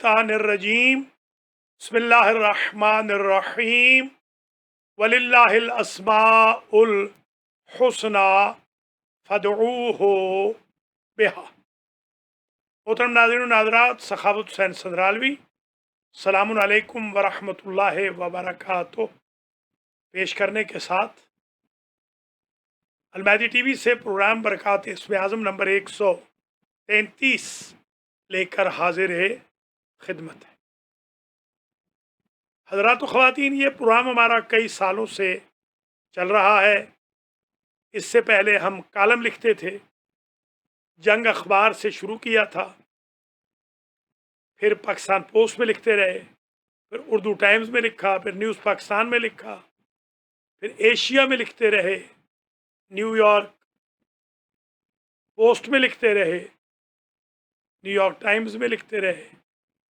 मिनश्शैतानिर्रजीम बिस्मिल्लाहिर्रहमानिर्रहीम वलिल्लाहिल अस्माउल हुस्ना फदऊहु बिहा। मोहतरम नाज़रीन नाज़रात, सखावत हुसैन सदरालवी सलामुन अलैकुम वरहमतुल्लाहि वबरकातुहू पेश करने के साथ अलमहदी टीवी से प्रोग्राम बरक़ात इस्म आज़म नंबर 133 लेकर हाजिर है खिदमत है। हज़रात व ख़वातीन, ये प्रोग्राम हमारा कई सालों से चल रहा है। इससे पहले हम कालम लिखते थे, जंग अखबार से शुरू किया था, फिर पाकिस्तान पोस्ट में लिखते रहे, फिर उर्दू टाइम्स में लिखा, फिर न्यूज़ पाकिस्तान में लिखा, फिर एशिया में लिखते रहे, न्यूयॉर्क पोस्ट में लिखते रहे, न्यूयॉर्क टाइम्स में लिखते रहे,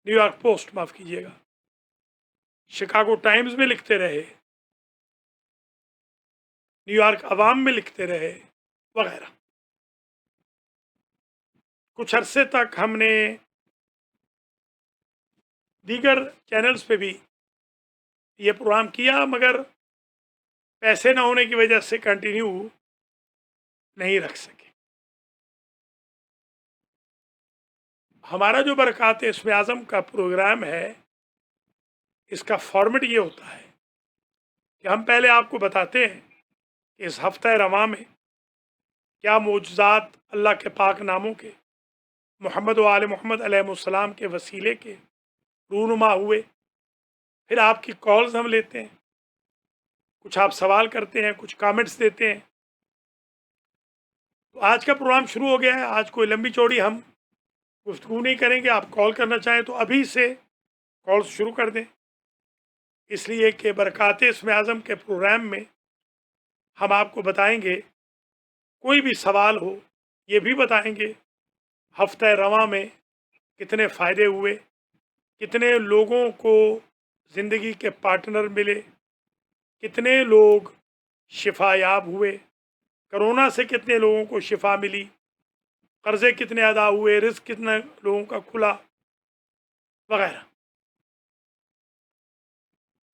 न्यूयॉर्क पोस्ट माफ़ कीजिएगा, शिकागो टाइम्स में लिखते रहे, न्यूयॉर्क अवाम में लिखते रहे वगैरह। कुछ अरसे तक हमने दीगर चैनल्स पे भी ये प्रोग्राम किया, मगर पैसे न होने की वजह से कंटिन्यू नहीं रख सके। हमारा जो बरक़ात इस्म आज़म का प्रोग्राम है, इसका फॉर्मेट ये होता है कि हम पहले आपको बताते हैं कि इस हफ्ते रवां में क्या मौजज़ात अल्लाह के पाक नामों के, मोहम्मद व आले मोहम्मद अलैहिस्सलाम के वसीले के रूनुमा हुए। फिर आपकी कॉल्स हम लेते हैं, कुछ आप सवाल करते हैं, कुछ कमेंट्स देते हैं। तो आज का प्रोग्राम शुरू हो गया है। आज कोई लंबी चौड़ी हम गुफ्तगू नहीं करेंगे। आप कॉल करना चाहें तो अभी से कॉल्स शुरू कर दें, इसलिए कि बरक़ात इस्म आज़म के प्रोग्राम में हम आपको बताएंगे, कोई भी सवाल हो ये भी बताएंगे, हफ्ते रवां में कितने फ़ायदे हुए, कितने लोगों को ज़िंदगी के पार्टनर मिले, कितने लोग शिफायाब हुए, कोरोना से कितने लोगों को शिफा मिली, कर्ज़े कितने अदा हुए, रिज़्क़ कितने लोगों का खुला वगैरह।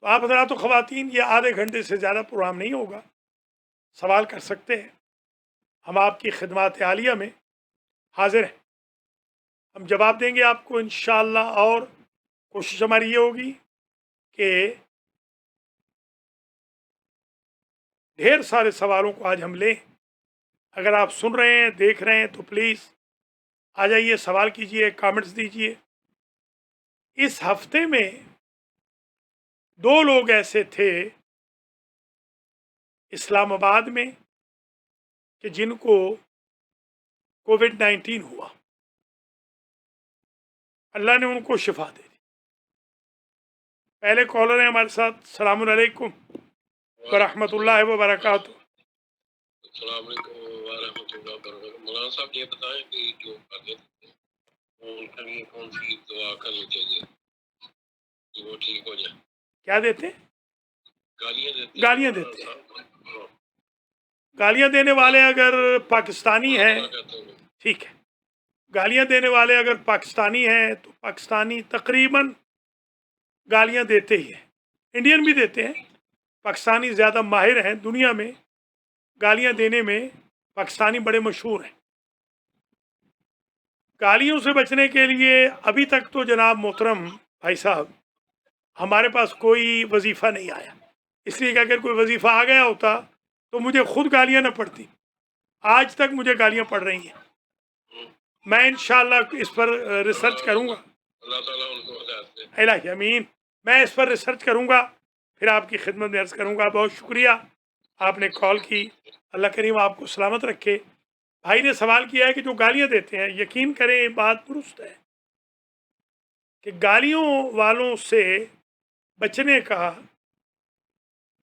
तो आप हज़रात व ख़वातीन, ये आधे घंटे से ज़्यादा प्रोग्राम नहीं होगा, सवाल कर सकते हैं। हम आपकी खिदमत आलिया में हाजिर हैं, हम जवाब देंगे आपको इंशाअल्लाह। और कोशिश हमारी ये होगी कि ढेर सारे सवालों को आज हम लें। अगर आप सुन रहे हैं, देख रहे हैं, तो प्लीज़ आ जाइए, सवाल कीजिए, कमेंट्स दीजिए। इस हफ्ते में 2 लोग ऐसे थे इस्लामाबाद में कि जिनको कोविड-19 हुआ, अल्लाह ने उनको शिफा दे दी। पहले कॉलर हैं हमारे साथ। सलामुन अलैकुम वरहमतुल्लाहि वबरकातुहू। मौलाना साहब ये बताएं कि जो करते थे उनके लिए कौन सी दुआ करनी चाहिए कि वो ठीक हो जाए? क्या देते हैं? गालियाँ देते हैं। गालियाँ देने वाले अगर पाकिस्तानी हैं, ठीक है। गालियाँ देने वाले अगर पाकिस्तानी हैं तो पाकिस्तानी तकरीबन गालियाँ देते ही हैं, इंडियन भी देते हैं। पाकिस्तानी ज़्यादा माहिर हैं दुनिया में गालियाँ देने में, पाकिस्तानी बड़े मशहूर हैं। गालियों से बचने के लिए अभी तक तो जनाब मोहतरम भाई साहब, हमारे पास कोई वजीफ़ा नहीं आया, इसलिए कि अगर कोई वजीफ़ा आ गया होता तो मुझे खुद गालियाँ न पड़ती। आज तक मुझे गालियाँ पड़ रही हैं। मैं इंशाअल्लाह इस पर रिसर्च करूँगा। अल्लाह ताला उनको हिदायत दे। इलाही अमीन। मैं इस पर रिसर्च करूँगा, फिर आपकी खिदमत में अर्ज़ करूँगा। बहुत शुक्रिया, आपने कॉल की। अल्लाह करीम आपको सलामत रखे। भाई ने सवाल किया है कि जो गालियाँ देते हैं, यकीन करें बात दुरुस्त है कि गालियों वालों से बचने का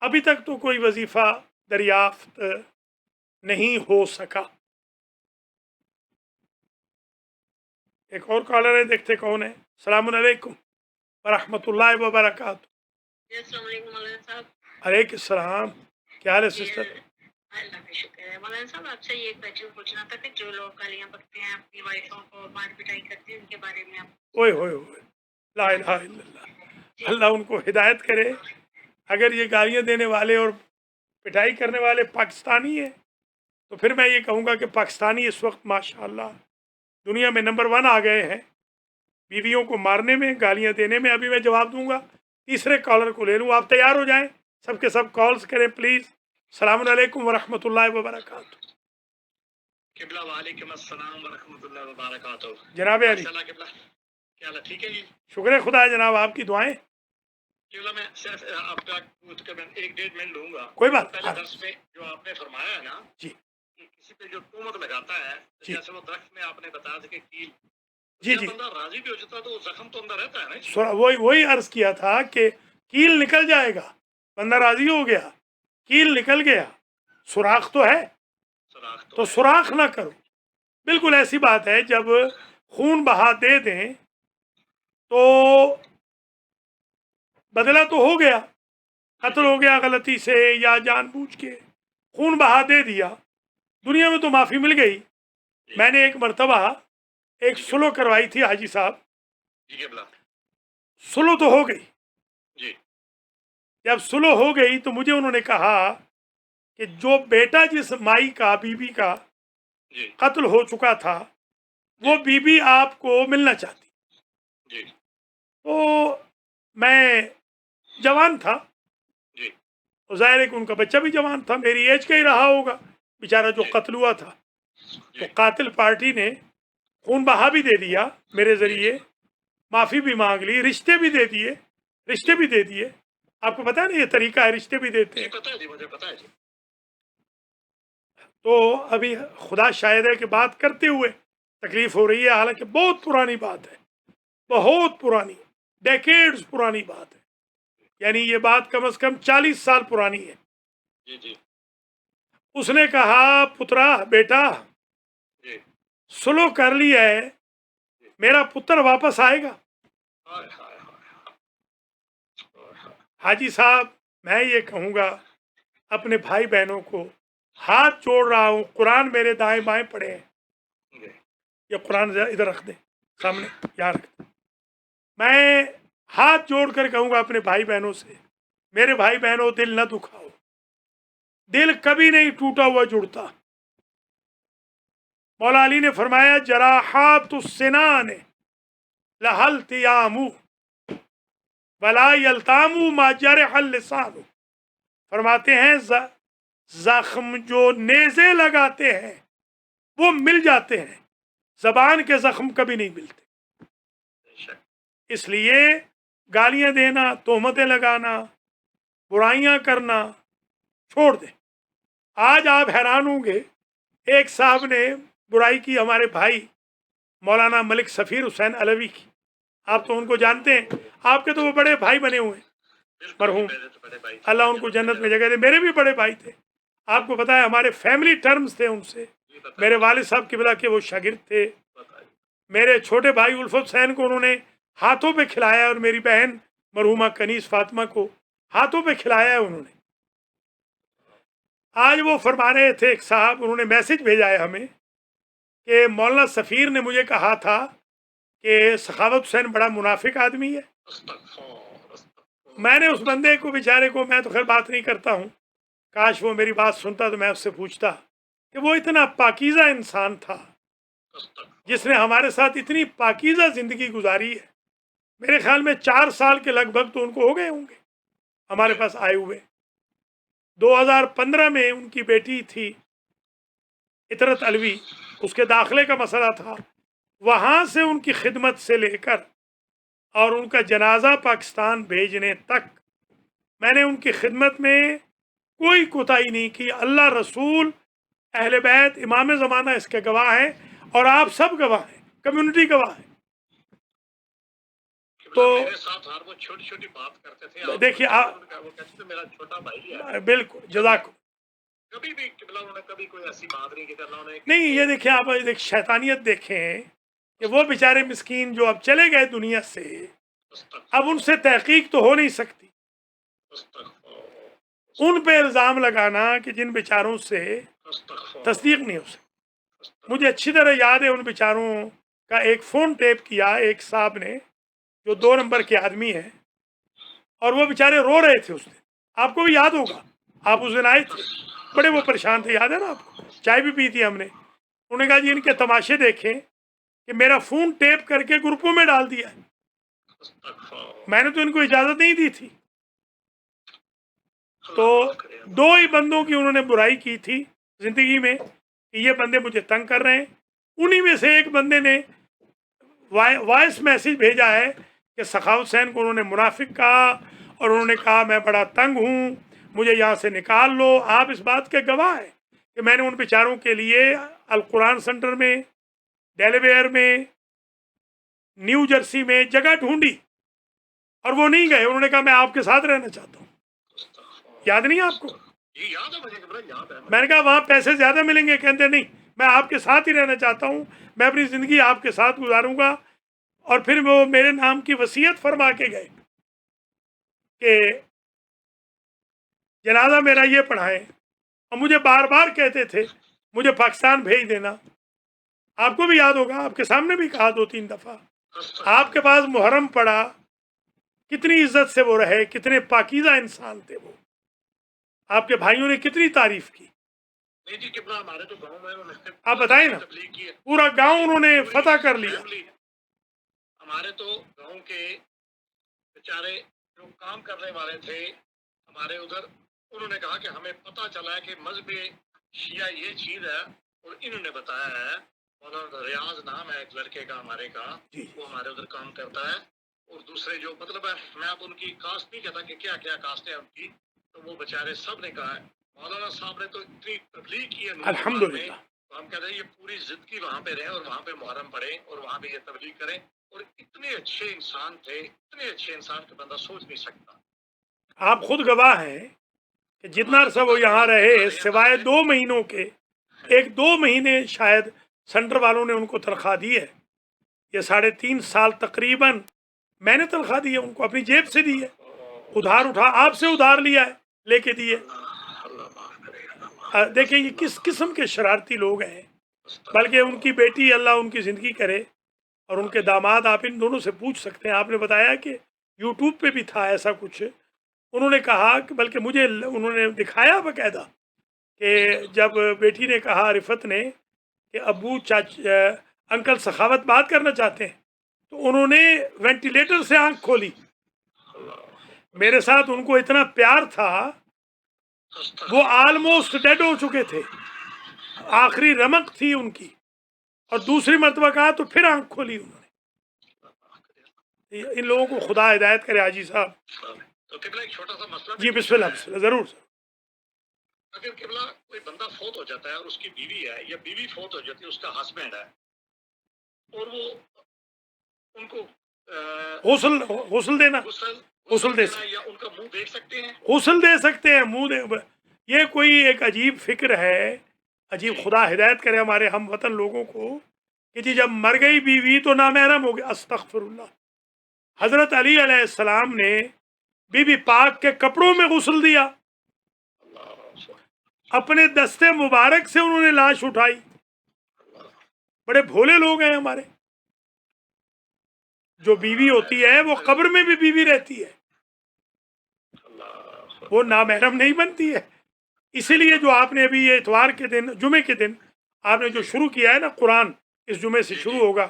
अभी तक तो कोई वजीफ़ा दरियाफ्त नहीं हो सका। एक और कॉलर है, देखते कौन है। सलामुन अलैकुम वरहमतुल्लाहि वबरकातुहू। अलैकुम सलाम। क्या हाल है सिस्टर? अल्लाह का शुक्र है। मौलाना साहब आपसे ये क्वेश्चन पूछना था कि जो लोग गालियाँ बकते हैं, अपनी वाइफों को मार पिटाई करते हैं, उनके बारे में आप ओए होए होए, لا الہ الا اللہ، اللہ ان کو ہدایت کرے۔ اگر یہ گالیاں دینے والے اور پٹائی کرنے والے پاکستانی ہیں تو پھر میں یہ کہوں گا کہ پاکستانی اس وقت ماشاءاللہ دنیا میں نمبر 1 آ گئے ہیں بیویوں کو مارنے میں، گالیاں دینے میں۔ ابھی میں جواب دوں گا، تیسرے کالر کو لے لوں، آپ تیار ہو جائیں، سب کے سب کالز کریں پلیز۔ السلام علیکم ورحمۃ اللہ وبرکاتہ۔ قبلہ وعلیکم السلام ورحمۃ اللہ وبرکاتہ۔ جناب علی، ماشاء اللہ قبلہ، کیا حال ہے؟ ٹھیک ہے جی؟ شکر خدا جناب، آپ کی دعائیں۔ قبلہ میں صرف آپ کا تقریباً 1-1.5 منٹ لوں گا۔ کوئی بات پہلے درس میں جو آپ نے فرمایا ہے نا جی کہ کسی پہ جو تہمت لگاتا ہے، جی جیسے وہ درخت میں آپ نے بتایا تھا کہ کیل، جی جب جی، بندہ راضی بھی ہو جاتا ہے تو وہ زخم تو اندر رہتا ہے نا۔ وہی عرض کیا تھا کہ کیل نکل جائے گا، بندہ راضی ہو گیا، کیل نکل گیا، سوراخ تو ہے، سوراخ تو ہے۔ سوراخ نہ کرو۔ بالکل ایسی بات ہے، جب خون بہا دے دیں تو بدلہ تو ہو گیا، قتل ہو گیا غلطی سے یا جان بوجھ کے، خون بہا دے دیا، دنیا میں تو معافی مل گئی۔ میں نے ایک مرتبہ ایک سلو کروائی تھی حاجی صاحب، جی قبلہ، سلو تو ہو گئی، جی جب سلو ہو گئی تو مجھے انہوں نے کہا کہ جو بیٹا جس مائی کا، بی بی کا جی قتل ہو چکا تھا، وہ بی بی آپ کو ملنا چاہتی۔ جی تو میں جوان تھا، جی ظاہر ہے کہ ان کا بچہ بھی جوان تھا، میری ایج کا ہی رہا ہوگا بیچارہ جو جی قتل ہوا تھا۔ تو جی قاتل پارٹی نے خون بہا بھی دے دیا میرے ذریعے، معافی بھی مانگ لی، رشتے بھی دے دیے، رشتے بھی دے دیے۔ آپ کو پتا ہے نا یہ طریقہ ہے، رشتے بھی دیتے جی ہیں۔ پتہ ہے جی، مجھے پتہ ہے جی۔ تو ابھی خدا شاہد ہے کہ بات کرتے ہوئے تکلیف ہو رہی ہے، حالانکہ بہت پرانی بات ہے، بہت پرانی، ڈیکیڈز پرانی بات ہے، یعنی یہ بات کم از کم 40 سال پرانی ہے۔ جی جی اس نے کہا پترا، بیٹا جی، سلو کر لیا ہے، میرا پتر واپس آئے گا۔ ہائے ہائے ہائے ہائے۔ حاجی صاحب، میں یہ کہوں گا اپنے بھائی بہنوں کو، ہاتھ جوڑ رہا ہوں، قرآن میرے دائیں بائیں پڑے ہیں، جی یہ قرآن ادھر رکھ دیں سامنے، یہاں رکھ دیں۔ میں ہاتھ جوڑ کر کہوں گا اپنے بھائی بہنوں سے، میرے بھائی بہنوں دل نہ دکھاؤ، دل کبھی نہیں ٹوٹا ہوا جڑتا۔ مولا علی نے فرمایا جراحات السنان لہل تیام ولا یلتام ما جرح اللسان۔ فرماتے ہیں زخم جو نیزے لگاتے ہیں وہ مل جاتے ہیں، زبان کے زخم کبھی نہیں ملتے۔ اس لیے گالیاں دینا، تہمتیں لگانا، برائیاں کرنا چھوڑ دیں۔ آج آپ حیران ہوں گے، ایک صاحب نے برائی کی ہمارے بھائی مولانا ملک سفیر حسین علوی کی، آپ تو ان کو جانتے ہیں، آپ کے تو وہ بڑے بھائی بنے ہوئے ہیں مرحوم، اللہ ان کو جنت میں جگہ دے۔ میرے بھی بڑے بھائی تھے، آپ کو پتا ہے ہمارے فیملی ٹرمز تھے ان سے۔ میرے والد صاحب قبلہ کے وہ شاگرد تھے۔ میرے چھوٹے بھائی الفت حسین کو انہوں نے ہاتھوں پہ کھلایا، اور میری بہن مرحومہ کنیز فاطمہ کو ہاتھوں پہ کھلایا ہے انہوں نے۔ آج وہ فرما رہے تھے، ایک صاحب انہوں نے میسج بھیجا ہے ہمیں کہ مولانا سفیر نے مجھے کہا تھا کہ سخاوت حسین بڑا منافق آدمی ہے۔ میں نے اس بندے کو، بیچارے کو، میں تو خیر بات نہیں کرتا ہوں، کاش وہ میری بات سنتا تو میں اس سے پوچھتا کہ وہ اتنا پاکیزہ انسان تھا جس نے ہمارے ساتھ اتنی پاکیزہ زندگی گزاری ہے۔ میرے خیال میں 4 سال کے لگ بھگ تو ان کو ہو گئے ہوں گے ہمارے پاس آئے ہوئے۔ 2015 میں ان کی بیٹی تھی اطرت علوی، اس کے داخلے کا مسئلہ تھا، وہاں سے ان کی خدمت سے لے کر اور ان کا جنازہ پاکستان بھیجنے تک میں نے ان کی خدمت میں کوئی کوتاہی نہیں کی۔ اللہ، رسول، اہل بیت، امام زمانہ اس کے گواہ ہیں، اور آپ سب گواہ ہیں، کمیونٹی گواہ ہے۔ تو میرے ساتھ ہر وہ چھوٹی چھوٹی بات کرتے تھے، دیکھیے وہ کہتے تھے میرا چھوٹا بھائی ہے۔ بالکل، جزاک کبھی بھی قبلہ انہوں نے کبھی کوئی ایسی بات نہیں کی کہ اللہ نے نہیں۔ یہ دیکھیں آپ ایک شیطانیت دیکھیں کہ وہ بیچارے مسکین جو اب چلے گئے دنیا سے، اب ان سے تحقیق تو ہو نہیں سکتی، ان پہ الزام لگانا کہ جن بیچاروں سے تصدیق نہیں ہو سکتی۔ مجھے اچھی طرح یاد ہے ان بیچاروں کا ایک فون ٹیپ کیا ایک صاحب نے جو 2 नंबर के आदमी हैं, और वो बेचारे रो रहे थे उस दिन। आपको भी याद होगा, आप उस दिन आए थे, बड़े वो परेशान थे, याद है ना आपको? चाय भी पी थी हमने। उन्होंने कहा जी इनके तमाशे देखें कि मेरा फ़ोन टेप करके ग्रुपों में डाल दिया है, मैंने तो इनको इजाज़त नहीं दी थी। तो 2 ही बंदों की उन्होंने बुराई की थी ज़िंदगी में कि ये बंदे मुझे तंग कर रहे हैं। उन्हीं में से एक बंदे ने वॉइस मैसेज भेजा है कि सखावत हुसैन को उन्होंने मुनाफिक कहा, और उन्होंने कहा मैं बड़ा तंग हूँ, मुझे यहाँ से निकाल लो। आप इस बात के गवाह हैं कि मैंने उन बेचारों के लिए अल कुरान सेंटर में, डेलावेयर में, न्यू जर्सी में जगह ढूंढी, और वो नहीं गए। उन्होंने कहा मैं आपके साथ रहना चाहता हूँ। याद नहीं है आपको? ये याद है मुझे, याद है। मैंने कहा वहाँ पैसे ज़्यादा मिलेंगे, कहते नहीं मैं आपके साथ ही रहना चाहता हूँ, मैं अपनी ज़िंदगी आपके साथ गुजारूंगा। और फिर वो मेरे नाम की वसीयत फरमा के गए कि जनाजा मेरा ये पढ़ाएं, और मुझे बार बार कहते थे मुझे पाकिस्तान भेज देना। आपको भी याद होगा, आपके सामने भी कहा 2-3 दफ़ा। आपके पास मुहर्रम पड़ा, कितनी इज्जत से वो रहे, कितने पाकीज़ा इंसान थे वो, आपके भाइयों ने कितनी तारीफ की। नहीं जी कितना हमारे तो गांव में उन्होंने आप बताएं ना, तबलीग की है, पूरा गांव उन्होंने फतह कर लिया। हमारे तो गांव के बेचारे जो काम करने वाले थे हमारे उधर, उन्होंने कहा कि हमें पता चला है कि मजहब शिया ये चीज है, और इन्होंने बताया है, मौलाना रियाज नाम है एक लड़के का हमारे का, वो हमारे उधर काम करता है। और दूसरे जो मतलब है, मैं अब उनकी कास्ट नहीं कहता कि क्या क्या कास्ट है उनकी, तो वो बेचारे सब ने कहा है मौलाना साहब ने तो इतनी तबलीग की है अल्हम्दुलिल्लाह। तो हम कहते हैं ये पूरी जिंदगी वहाँ पे रहे और वहाँ पे मुहर्रम पढ़े और वहाँ पे ये तबलीग करें। और इतने अच्छे इंसान थे, इतने अच्छे इंसान का बंदा सोच नहीं सकता। आप खुद गवाह हैं कि जितना अरसा वो यहाँ रहे, सिवाय 2 महीनों के, 1-2 महीने शायद सेंटर वालों ने उनको तनख्वाह दी है। ये 3.5 साल तकरीबन मैंने तनख्वाह दी है उनको, अपनी जेब से दी है, उधार उठा, आपसे उधार लिया है, लेके दिए। देखिए ये किस किस्म के शरारती लोग हैं। बल्कि उनकी बेटी, अल्लाह उनकी ज़िंदगी करे, और उनके दामाद, आप इन दोनों से पूछ सकते हैं। आपने बताया कि यूट्यूब पे भी था ऐसा कुछ, उन्होंने कहा कि बल्कि मुझे उन्होंने दिखाया बकायदा कि जब बेटी ने कहा रिफत ने कि अबू अंकल सखावत बात करना चाहते हैं, तो उन्होंने वेंटिलेटर से आंख खोली। मेरे साथ उनको इतना प्यार था, वो आलमोस्ट डेड हो चुके थे, आखिरी रमक थी उनकी, और दूसरी मरतबा कहा तो फिर आंख खोली उन्होंने। इन लोगों को खुदा हिदायत करे। हाजी साहब तो किबला एक छोटा सा मसला जी, बिस्मिल्लाह बिस्मिल्लाह, ज़रूर सर। अगर किबला कोई बंदा फौत हो जाता है और उसकी बीवी है या बीवी फौत हो जाती है, उसका हस्बैंड है, और वो उनको गुस्ल देना, गुस्ल दे सकते, या उनका मुंह देख सकते हैं, गुस्ल दे सकते हैं, मुंह दे। ये कोई एक अजीब फिक्र है, अजीब। खुदा हिदायत करे हमारे हम वतन लोगों को कि जी जब मर गई बीवी तो नामहरम हो गया। अस्तगफिरुल्लाह। हज़रत अली अलैहिस्सलाम ने बीबी पाक के कपड़ों में गुस्ल दिया, अपने दस्ते मुबारक से उन्होंने लाश उठाई। बड़े भोले लोग हैं हमारे। जो बीवी होती है वो कब्र में भी बीवी रहती है, वो नामहरम नहीं बनती है। इसीलिए जो आपने अभी ये इतवार के दिन, जुमे के दिन आपने जो शुरू किया है ना, कुरान इस जुमे से शुरू होगा,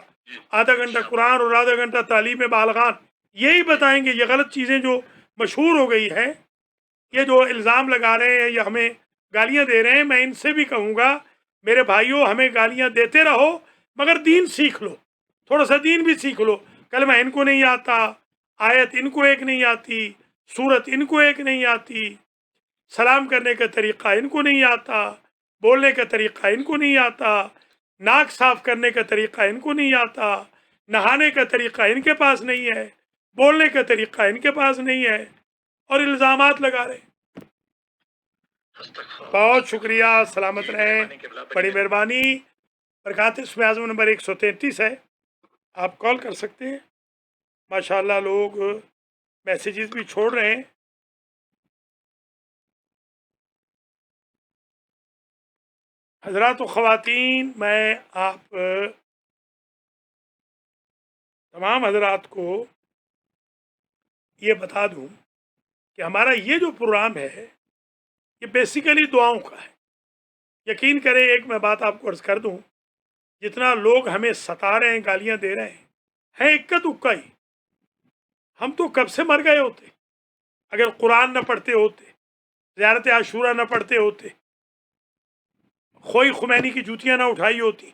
आधा घंटा कुरान और आधा घंटा तालीम बालगान, यही बताएंगे ये गलत चीज़ें जो मशहूर हो गई है, ये जो इल्ज़ाम लगा रहे हैं या हमें गालियां दे रहे हैं। मैं इनसे भी कहूँगा मेरे भाइयों, हमें गालियां देते रहो मगर दीन सीख लो, थोड़ा सा दीन भी सीख लो। कलमा इनको नहीं आता, आयत इनको एक नहीं आती, सूरत इनको एक नहीं आती, सलाम करने का तरीक़ा इनको नहीं आता, बोलने का तरीक़ा इनको नहीं आता, नाक साफ़ करने का तरीक़ा इनको नहीं आता, नहाने का तरीक़ा इनके पास नहीं है, बोलने का तरीक़ा इनके पास नहीं है, और इल्ज़ामात लगा रहे। बहुत शुक्रिया, सलामत रहें, बड़ी मेहरबानी। बरक़ात इसमें आज़म नंबर 133 है, आप कॉल कर सकते हैं। माशाअल्लाह लोग मैसेजेस भी छोड़ रहे हैं। हज़रात व ख़वातीन, मैं आप तमाम हज़रात को یہ بتا دوں کہ ہمارا یہ جو پروگرام ہے یہ بیسیکلی دعاؤں کا ہے. یقین کریں ایک میں بات آپ کو عرض کر دوں، جتنا لوگ ہمیں ستا رہے ہیں، گالیاں دے رہے ہیں اکا دکا ہی. ہم تو کب سے مر گئے ہوتے اگر قرآن نہ پڑھتے ہوتے، زیارت عاشورہ نہ پڑھتے ہوتے، خوئی خمینی کی جوتیاں نہ اٹھائی ہوتی،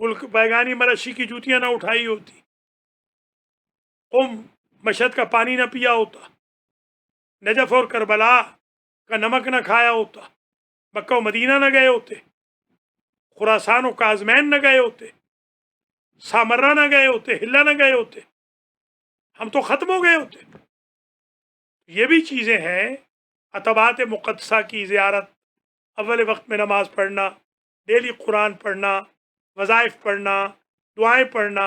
گل بیگانی مرشی کی جوتیاں نہ اٹھائی ہوتی، قم مشہد کا پانی نہ پیا ہوتا، نجف اور کربلا کا نمک نہ کھایا ہوتا، مکہ و مدینہ نہ گئے ہوتے، خراسان و کازمین نہ گئے ہوتے، سامرہ نہ گئے ہوتے، ہلا نہ گئے ہوتے، ہم تو ختم ہو گئے ہوتے. یہ بھی چیزیں ہیں. عتبات مقدسہ کی زیارت، اول وقت میں نماز پڑھنا، ڈیلی قرآن پڑھنا، وظائف پڑھنا، دعائیں پڑھنا،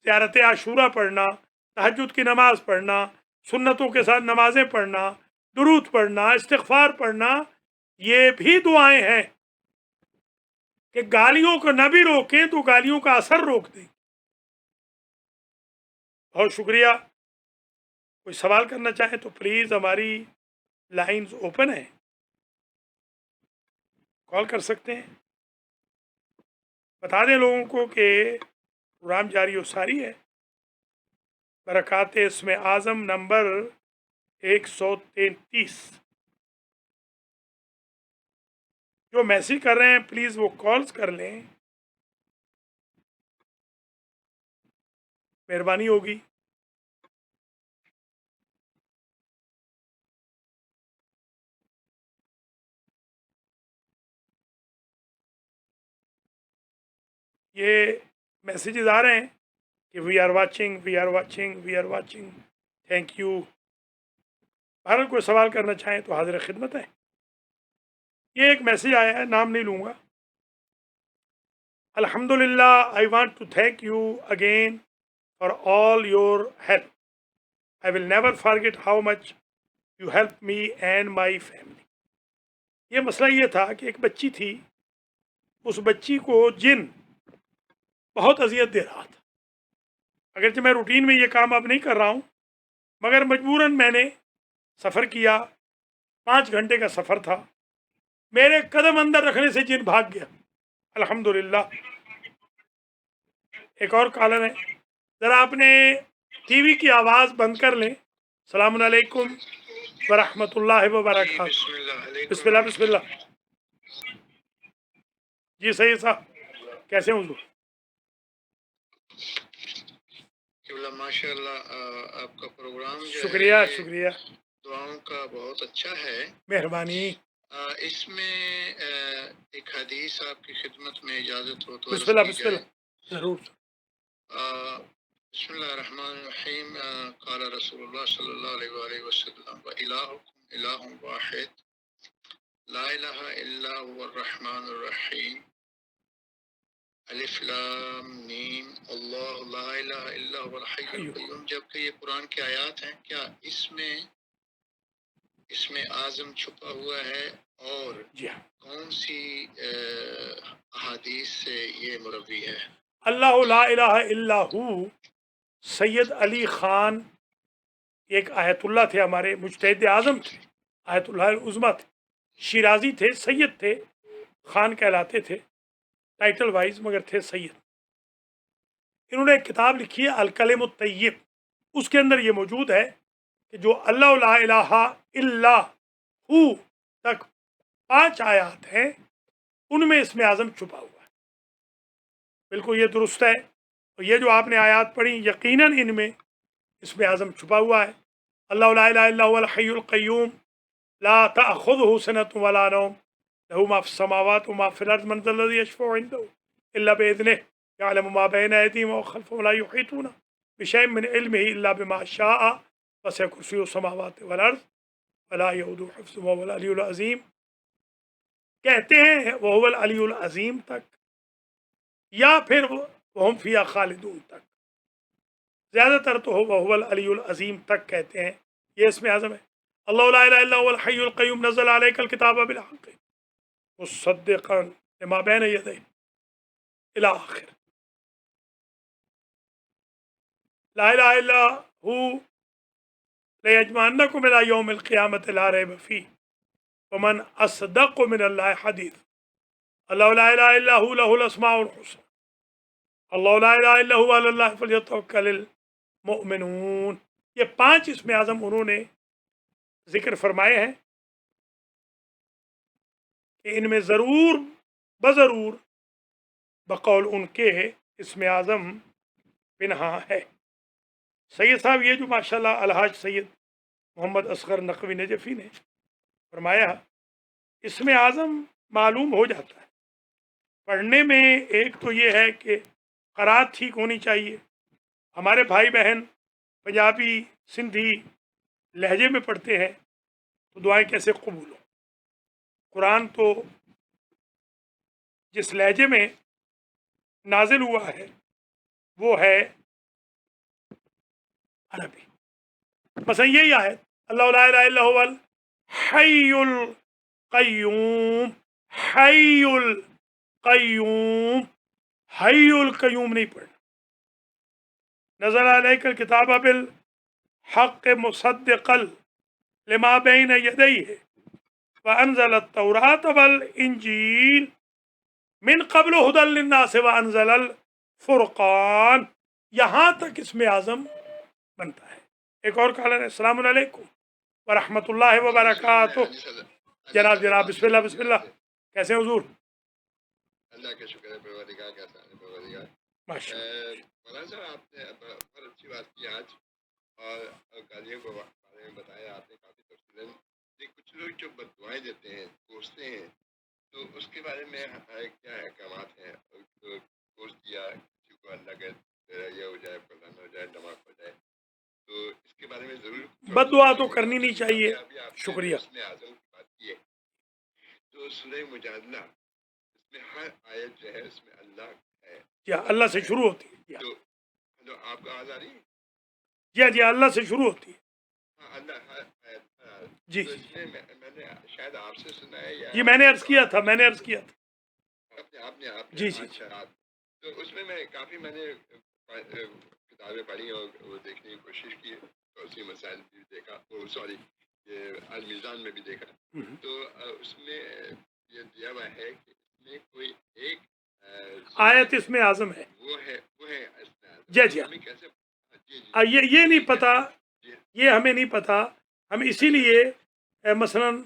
زیارت عاشورہ پڑھنا، تہجد کی نماز پڑھنا، سنتوں کے ساتھ نمازیں پڑھنا، درود پڑھنا، استغفار پڑھنا، یہ بھی دعائیں ہیں کہ گالیوں کو نہ بھی روکیں تو گالیوں کا اثر روک دیں. بہت شکریہ. کوئی سوال کرنا چاہیں تو پلیز ہماری لائنز اوپن ہیں، کال کر سکتے ہیں. بتا دیں لوگوں کو کہ پروگرام جاری و ساری ہے. برکات اسم اعظم نمبر 133. جو میسیج کر رہے ہیں پلیز وہ کالز کر لیں، مہربانی ہوگی. یہ میسیجز آ رہے ہیں کہ we are watching, we are watching, we are watching. Thank you. بہرحال کوئی سوال کرنا چاہیں تو حاضر خدمت ہے. یہ ایک میسیج آیا ہے، نام نہیں لوں گا. الحمدللہ I want to thank you again for all your help. I will never forget how much you help me and my family. یہ مسئلہ یہ تھا کہ ایک بچی تھی، اس بچی کو جن بہت اذیت دے رہا تھا. اگرچہ میں روٹین میں یہ کام اب نہیں کر رہا ہوں، مگر مجبوراً میں نے سفر کیا. 5 گھنٹے کا سفر تھا. میرے قدم اندر رکھنے سے جن بھاگ گیا الحمدللہ. ایک اور کالر ہے، ذرا اپنے ٹی وی کی آواز بند کر لیں. السلام علیکم ورحمۃ اللہ وبرکاتہ. بسم اللہ علیکم. بسم اللہ بسم اللہ. جی صحیح صاحب، کیسے ہیں حضور؟ ماشاء اللہ آپ کا پروگرام جو شکریہ ہے یہ شکریہ، دعاؤں کا بہت اچھا ہے. مہربانی. اس میں ایک حدیث آپ کی خدمت میں اجازت ہو تو بسم عرض اللہ کی بسم جائے. اللہ، ضرور. بسم اللہ الرحمن الرحیم. قال رسول اللہ صلی اللہ علیہ وآلہ وسلم وَإِلَٰهُكُمْ إِلَٰهٌ وَاحِدٌ لَا إِلَٰهَ إِلَّا هُوَ الرَّحْمَٰنُ الرَّحِيمُ. الف لام میم اللہ لا الہ الا هو الحی القیوم. جبکہ یہ قرآن کی آیات ہیں، کیا اس میں اعظم چھپا ہوا ہے؟ اور جی ہاں، کون سی احادیث سے یہ مروی ہے؟ اللہ لا الہ الا ہو. سید علی خان ایک آیت اللہ تھے، ہمارے مجتہد اعظم تھے، آیت اللہ العظمیٰ تھے، شیرازی تھے، سید تھے، خان کہلاتے تھے ٹائٹل وائز، مگر تھے سید. انہوں نے ایک کتاب لکھی ہے الکلم الطیب. اس کے اندر یہ موجود ہے کہ جو اللہ لا الہ الا ہو تک 5 آیات ہیں، ان میں اسم اعظم چھپا ہوا ہے. بالکل یہ درست ہے. اور یہ جو آپ نے آیات پڑھی یقیناً ان میں اسم اعظم چھپا ہوا ہے. اللہ لا الہ الا هو الحی القیوم لا تأخذه سنة ولا نوم له ما في السماوات وما في الأرض من ذا الذي يشفع عنده إلا بإذنه يعلم ما بين أيديهم وخلفهم ولا يحيطون بشيء من علمه إلا بما شاء وسع كرسيه السماوات والأرض ولا يؤوده حفظهما وهو العلي العظيم. کہتے ہیں وهو العلی العظیم تک، یا پھر وہم فیہا خالدون تک. زیادہ تر تو وهو العلی العظیم تک کہتے ہیں. یہ اسم اعظم ہے. اللہ لا الہ الا هو الحی القیوم نزل علیک الکتاب بالحق مصدقا لما بین یدیہ الی آخر. لا الہ الا ہو लयजमअन्नकुम इला यौमिल क़ियामति ला रैब फ़ीह वमन अस्दक़ु मिनल्लाहि हदीस अल्लाहु ला इलाहा इल्ला हु लहुल अस्माउल हुस्ना अल्लाहु ला इलाहा इल्ला हु अलल्लाहि फलयतवक्कलिल मुमिनून। ये 5 इसमें आज़म उन्होंने जिक्र फरमाए हैं कि इनमें ज़रूर बज़रूर बकौल उनके इसमें आज़म पिनहा है। सैयद साहब ये जो माशाल्लाह अलहाज सैयद मोहम्मद असगर नकवी नजफ़ी ने फरमाया, इसमें आज़म मालूम हो जाता है पढ़ने में। एक तो ये है कि क़राअत ठीक होनी चाहिए। हमारे भाई बहन पंजाबी सिंधी लहजे में पढ़ते हैं तो दुआएं कैसे कबूल हो। कुरान तो जिस लहजे में नाजिल हुआ है वो है अरबी। मसलन यही आयत अल्लाहु ला इलाहा इल्ला हुवल हय्युल क़य्यूम, हय्युल क़य्यूम, हय्युल क़य्यूम नहीं पढ़ना। नज़ल अलैकल किताब बिल हक़्क़ मुसद्दिक़ल लिमा बैन यदैहि व अनज़लत तौरात वल इंजील मिन क़ब्ल हुदल लिन्नास व अनज़लल फ़ुरक़ान। यहाँ तक इसमें आज़म बनता है। एक और कॉलर है, अस्सलामु अलैकुम व रहमतुल्लाहि व बरकातुहू। जनाब बिस्मिल्लाह बिस्मिल्लाह, कैसे हैं हुजूर? अल्लाह का शुक्र है, परवरदिगार का एहसान है, परवरदिगार। माशाअल्लाह। मौलाना साहब, आपने बहुत अच्छी बात की आज, और कादियों के बारे में बताया आपने काफ़ी तफसीलन। कुछ लोग जो बददुआएं देते हैं, कोसते हैं, तो उसके बारे में क्या अहकामात हैं? तो कोस दिया किसी को, अल्लाह का ये हो जाए, फलाना हो जाए, नमाज हो जाए, तो इसके बारे में ज़रूर बददुआ तो करनी नहीं चाहिए। शुक्रिया। उसने आज़म की बात की है, तो सूरह मुजादला इसमें हर आयत जो है इसमें अल्लाह है, जी अल्लाह से शुरू होती है। तो आपको आवाज़ आ रही है? जी जी, अल्लाह से शुरू होती है। हाँ, अल्लाह हर आयत। जी तो इसमें मैंने शायद आपसे सुना है, या जी मैंने अर्ज़ किया था आपने जी जी। अच्छा, तो उसमें मैं काफ़ी मैंने किताबें पढ़ी और वो देखने की कोशिश की, तो उसी मसाइल भी देखा, वो सॉरी ये अल मीज़ान में भी देखा। तो उसमें ये दिया हुआ है कि इसमें कोई एक आयत इसमें आज़म है, वो है इसमें आज़म। जी जी। हमें कैसे? जी जी, ये नहीं पता, ये हमें नहीं पता। हम इसीलिए मसलन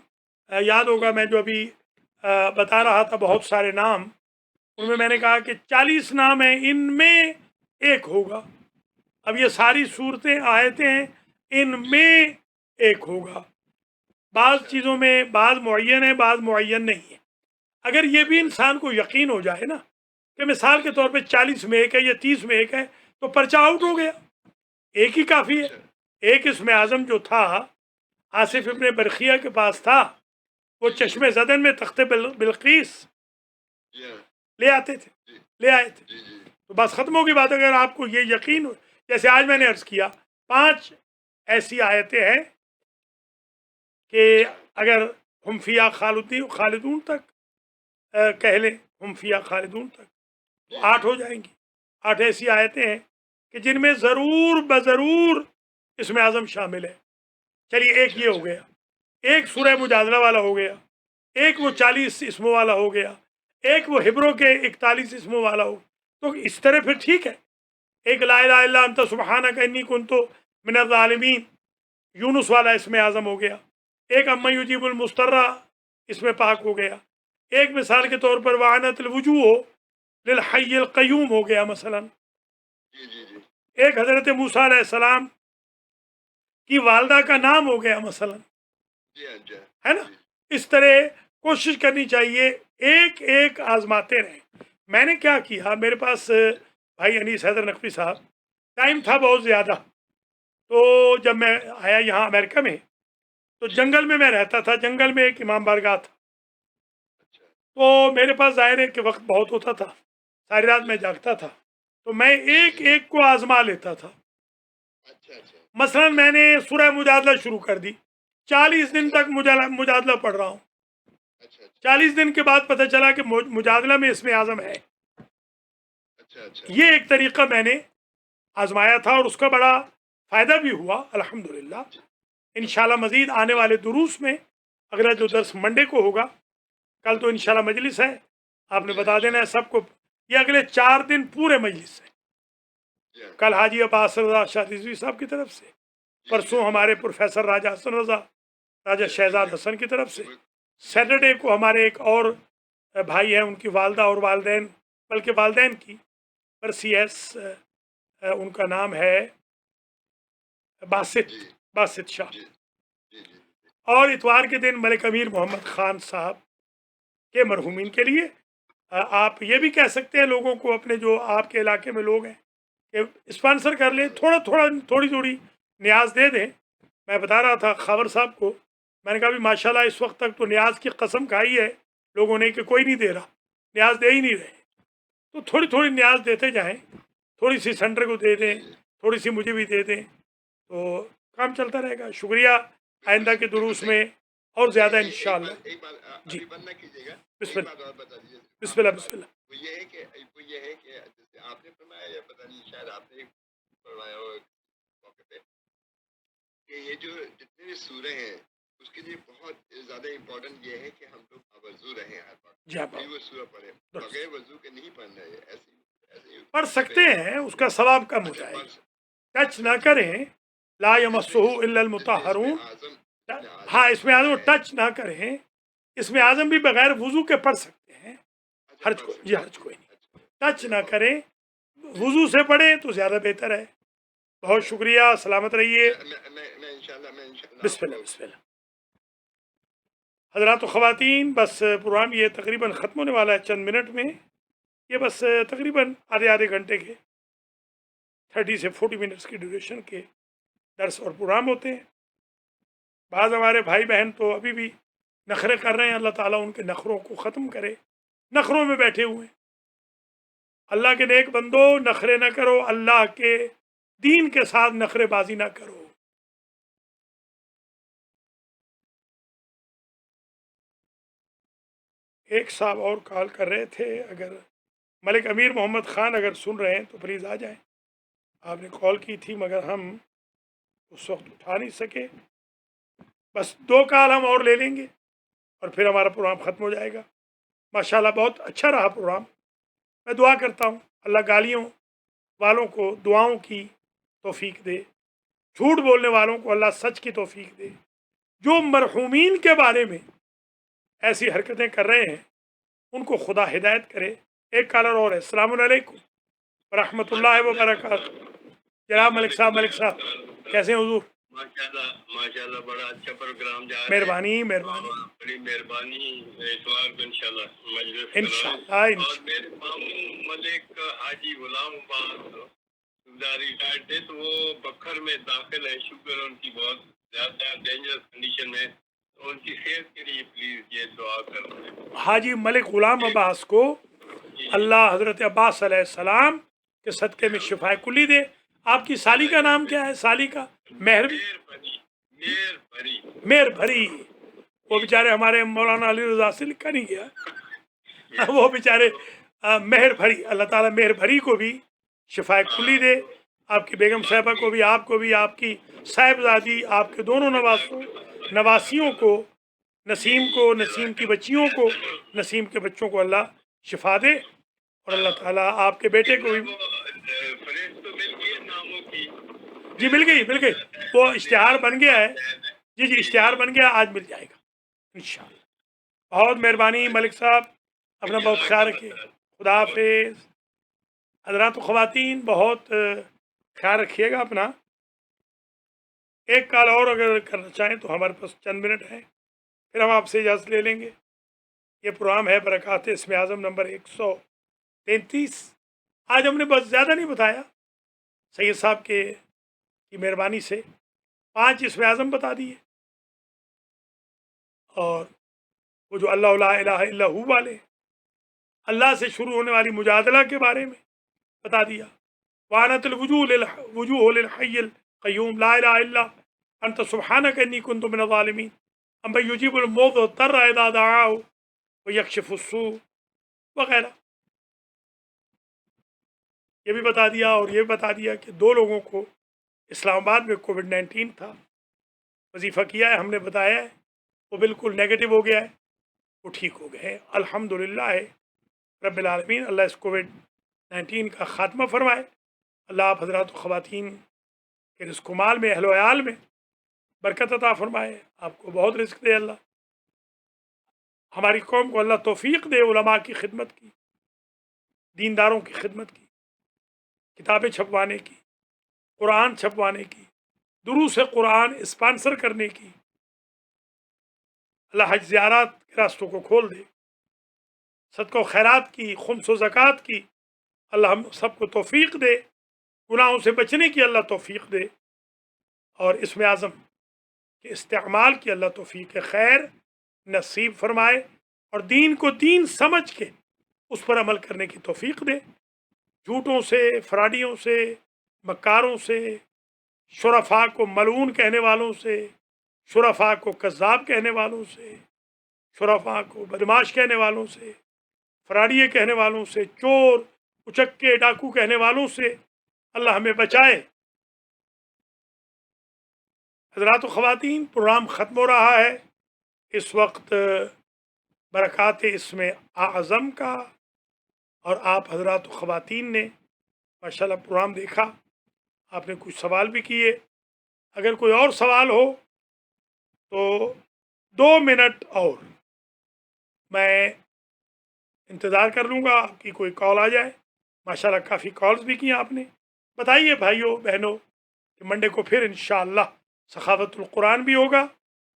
याद होगा मैं जो अभी बता रहा था बहुत सारे नाम, उनमें मैंने कहा कि 40 नाम हैं, इनमें एक होगा। अब ये सारी सूरतें आयतें हैं, इनमें एक होगा। बाज़ चीज़ों में बाज़ मुअय्यन है, बाज़ मुअय्यन नहीं है। अगर ये भी इंसान को यकीन हो जाए ना कि मिसाल के तौर पे 40 में एक है या 30 में एक है, तो पर्चा आउट हो गया, एक ही काफ़ी है। एक इसमें आज़म जो था आसिफ इब्ने बरखिया के पास था, वो चश्मे ज़दन में तख्ते बिल्कीस ले आए थे। तो बस ख़त्म होगी बात। अगर आपको ये यकीन हो, जैसे आज मैंने अर्ज़ किया 5 ऐसी आयतें हैं कि अगर हम फिया खालिदून तक कह लें, हम फिया खालिदून तक, तो 8 हो जाएंगी। 8 ऐसी आयतें हैं कि जिनमें ज़रूर बज़रूर इसमें आज़म शामिल है। चलिए एक ये हो गया, एक सूरह मुजादला वाला हो गया, एक वो 40 इसमों वाला हो गया, एक वो हिब्रो के 41 इसमों वाला हो। तो इस तरह फिर ठीक है। एक ला इलाहा इल्ला अंता सुब्हानका इन्नी कुन्तु मिनज़ ज़ालिमीन यूनुस वाला इसमें आज़म हो गया। एक अम्मा युजीबुल मुस्तर्रा इसमें पाक हो गया। एक मिसाल के तौर पर वानतल वुजूह लिल हय्यिल क़य्यूम हो गया मसलन। एक हज़रत मूसा अलैहिस्सलाम की वालदा का नाम हो गया मसलन, है ना। इस तरह कोशिश करनी चाहिए, एक एक आजमाते रहें। मैंने क्या किया, मेरे पास भाई अनीस हैदर नकवी साहब, टाइम था बहुत ज़्यादा, तो जब मैं आया यहाँ अमेरिका में, तो जंगल में मैं रहता था। जंगल में एक इमाम बारगाह था, तो मेरे पास ज़ाहिर के वक्त बहुत होता था, सारी रात मैं जागता था, तो मैं एक एक को आजमा लेता था। मसलन मैंने सूरह मुजादला शुरू कर दी, 40 दिन तक मुजादला पढ़ रहा हूँ। 40 दिन के बाद पता चला कि मुजादला में इसमें आज़म है। ये एक तरीक़ा मैंने आजमाया था और उसका बड़ा फ़ायदा भी हुआ अल्हम्दुलिल्लाह। इंशाल्लाह मज़ीद आने वाले दुरूस में अगला जो दर्स मंडे को होगा, कल तो इंशाल्लाह मजलिस है, आपने बता देना है सबको, ये अगले 4 दिन पूरे मजलिस है। जी हाँ, कल हाजी अब्बास रज़ा शाह रिजवी साहब की तरफ से, परसों हमारे प्रोफेसर राजा हसन रज़ा, राजा शहजाद हसन की तरफ से, सैटरडे को हमारे एक और भाई हैं, उनकी वालदा और वालदैन, बल्कि वालदैन की पर CS उनका नाम है बासित, जी बासित शाह। जी जी जी और इतवार के दिन मलिक अमीर मोहम्मद खान साहब के मरहूमीन के लिए आप ये भी कह सकते हैं लोगों को, अपने जो आपके इलाके में लोग हैं, कि स्पॉन्सर कर लें, थोड़ी थोड़ी न्याज दे दें। मैं बता रहा था खबर साहब को, मैंने कहा भी माशाल्लाह इस वक्त तक तो न्याज की कसम खाई है लोगों ने कि कोई नहीं दे रहा, न्याज दे ही नहीं रहे। तो थोड़ी थोड़ी न्याज देते जाएं, थोड़ी सी सेंटर को दे दें, थोड़ी सी मुझे भी दे दें, तो काम चलता रहेगा। शुक्रिया, आइंदा के दुरूस में और ज़्यादा इंशाअल्लाह। एक बात जी, अभी बंद ना कीजिएगा, एक बिस्मिल्लाह बात और बता दीजिए। बिस्मिल्लाह बिस्मिल्लाह। वो ये है कि जैसे आपने फरमाया या पता नहीं शायद आपने फरमाया हो मौके पे कि ये जो जितने भी सूरह हैं उसके लिए बहुत ज़्यादा इम्पोर्टेंट ये है कि हम लोग बावजू रहें हर वक्त, जी हाँ, कोई वो सूरह पढ़े, बगैर वजू के नहीं पढ़ना है। ऐसे पढ़ सकते हैं, उसका सवाब कम हो अच्छा जाएगा। टच ना करें, ला यमस्सुहु इल्लल मुतहहरून। आजम हाँ, इसमें आजम है। टच ना करें, इसमें आजम भी बगैर वजू के पढ़ सकते हैं, अच्छा हर्ज पढ़ को सकते जी, हैं। हर्ज कोई नहीं। अच्छा टच ना करें, वजू से पढ़ें तो ज़्यादा बेहतर है। बहुत शुक्रिया, सलामत रहिए। मैं इंशाल्लाह बिस्मिल्लाह आपको बिस्मिल्लाह। हज़रात व ख़वातीन, बस प्रोग्राम ये तकरीबन ख़त्म होने वाला है चंद मिनट में। ये बस तकरीबन आधे आधे घंटे के 30 से 40 मिनट्स की ड्यूरेशन के दर्स और प्रोग्राम होते हैं। बाज़ हमारे भाई बहन तो अभी भी नखरे कर रहे हैं, अल्लाह ताला उनके नखरों को ख़त्म करे। नखरों में बैठे हुए हैं। अल्लाह के नेक बंदो, नखरे न करो, अल्लाह के दीन के साथ नखरेबाजी ना करो। एक साहब और कॉल कर रहे थे, अगर मलिक अमीर मोहम्मद ख़ान अगर सुन रहे हैं तो प्लीज़ आ जाएं। आपने कॉल की थी मगर हम उस वक्त उठा नहीं सके। बस 2 कॉल हम और ले लेंगे और फिर हमारा प्रोग्राम ख़त्म हो जाएगा। माशाल्लाह बहुत अच्छा रहा प्रोग्राम। मैं दुआ करता हूँ अल्लाह गालियों वालों को दुआओं की तौफीक दे, झूठ बोलने वालों को अल्लाह सच की तौफीक दे, जो मरहूमीन के बारे में ऐसी हरकतें कर रहे हैं उनको खुदा हिदायत करे। एक कॉलर और है। अस्सलाम वालेकुम रहमतुल्लाहि व बरकातहू। जनाब मलिक साहब कैसे हैं हुजूर? माशाल्लाह माशाल्लाह, बड़ा अच्छा प्रोग्राम जा रहा है। मेहरबानी मेहरबानी और बड़ी मेहरबानी, इतवार को इंशाल्लाह मजलिस कराएं। इंशाअल्लाह और मेरे मामू मलिक हाजी गुलाम अब्बास रिटायर्ड थे, तो वो बखर में दाखिल है। शुक्र उनकी बहुत ज्यादा डेंजरस कंडीशन में, तो उनकी सेहत के लिए प्लीज ये दुआ करें। हाजी मलिक गुलाम अब्बास को अल्लाह हज़रत अब्बास अलैहिस्सलाम के सदक़े में शिफाए कुली दे। आपकी साली का नाम क्या है? साली का मेहर मेहर भरी। वो बेचारे हमारे मौलाना अली रज़ा से लिखा नहीं गया। वो बेचारे मेहर भरी, अल्लाह ताला मेहर भरी को भी शिफाए कुली दे। आपकी बेगम साहिबा को भी, आपको भी, आपकी साहिबजादी, आपके दोनों नवासियों को, नसीम को, नसीम की बच्चियों को, नसीम के बच्चों को अल्लाह शिफा दे। और अल्लाह ताला आपके बेटे को भी। जी मिल गई, वो इश्तिहार बन गया है। जी इश्तिहार बन गया, आज मिल जाएगा इंशाअल्लाह। बहुत मेहरबानी मलिक साहब, अपना बहुत ख्याल रखिए। खुदा हाफिज़। हज़रात व ख़वातीन, बहुत ख्याल रखिएगा अपना। एक कॉल और अगर करना चाहें तो हमारे पास चंद मिनट हैं, फिर हम आपसे इजाज़त ले लेंगे। ये प्रोग्राम है बरक़ात इस्म आज़म नंबर 133। आज हमने बस ज़्यादा नहीं बताया, सैयद साहब की मेहरबानी से 5 इस्म आज़म बता दिए, और वो जो अल्लाह ला इलाहा इल्ला हू वाले, अल्लाह से शुरू होने वाली मुजादला के बारे में बता दिया। वानतुल वजूह लिल हय्यिल क़य्यूम ला इलाहा इल्ला अंत सुब्हानक इन्नी कुन्तु मिनज़ ज़ालिमीन अम्मन युजीबुल मुज़्तर्रा इज़ा दआहु व यक्शिफुस सू वगैरह। ये भी बता दिया, और ये भी बता दिया कि 2 लोगों को इस्लामाबाद में कोविड-19 था, वजीफ़ा किया है, हमने बताया है, वो बिल्कुल नेगेटिव हो गया है, वो ठीक हो गए हैं। अल्हम्दुलिल्लाह रब्बिल आलमीन। अल्लाह इस कोविड-19 का ख़ात्मा फरमाए। अल्लाह आप हज़रात ख़वातीन के रिज़्क़ माल में, अहल व अयाल में बरकत अता फरमाए, आपको बहुत रिज़्क़ दे अल्लाह। हमारी कौम को अल्लाह तौफ़ीक़ दे उलमा की खिदमत की, दीनदारों की खिदमत की, किताबें छपवाने की, कुरान छपवाने की, दुरूस कुरान स्पॉन्सर करने की। अल्लाह हज ज़ियारत के रास्तों को खोल दे, सदक़ा खैरात की, खुम्स व ज़कात की अल्लाह हम सबको तौफ़ीक़ दे, गुनाहों से बचने की अल्लाह तौफ़ीक़ दे, और इसमें आज़म के इस्तेमाल की अल्लाह तौफ़ीक़ खैर नसीब फरमाए, और दीन को दीन समझ के उस पर अमल करने की तौफ़ीक़ दे। झूठों से, फ्राडियों से, मक्कारों से, शुरफा को मलून कहने वालों से, शुरफा को कज़्ज़ाब कहने वालों से, शुरफा को बदमाश कहने वालों से, फ्राडिये कहने वालों से, चोर उचक्के डाकू कहने वालों से अल्लाह हमें बचाए। हज़रात व ख़वातीन, प्रोग्राम ख़त्म हो रहा है। इस वक्त बरक़ात इसमें आज़म का, और आप हज़रात व ख़वातीन ने माशाल्लाह प्रोग्राम देखा, आपने कुछ सवाल भी किए। अगर कोई और सवाल हो तो 2 मिनट और मैं इंतज़ार कर लूँगा, आपकी कोई कॉल आ जाए। माशाल्लाह काफ़ी कॉल्स भी की आपने। बताइए भाइयों बहनों कि मंडे को फिर इंशाअल्लाह सखावतुल कुरान भी होगा,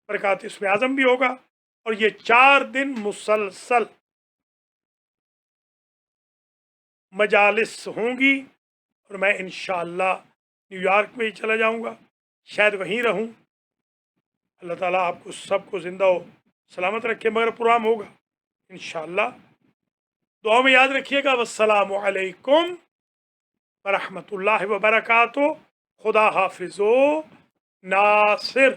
बरक़ात इसमें आज़म भी होगा, और ये 4 दिन मुसलसल मजालिस होंगी, और मैं इंशाअल्लाह न्यूयॉर्क में ही चला जाऊँगा, शायद वहीं रहूँ। अल्लाह ताला आपको सबको ज़िंदा हो सलामत रखे, मगर प्रोग्राम होगा इंशाअल्लाह। दुआ में याद रखिएगा। वस्सलामु अलैकुम व रहमतुल्लाहि व बरकातुहू। खुदा हाफिज़ो नासिर।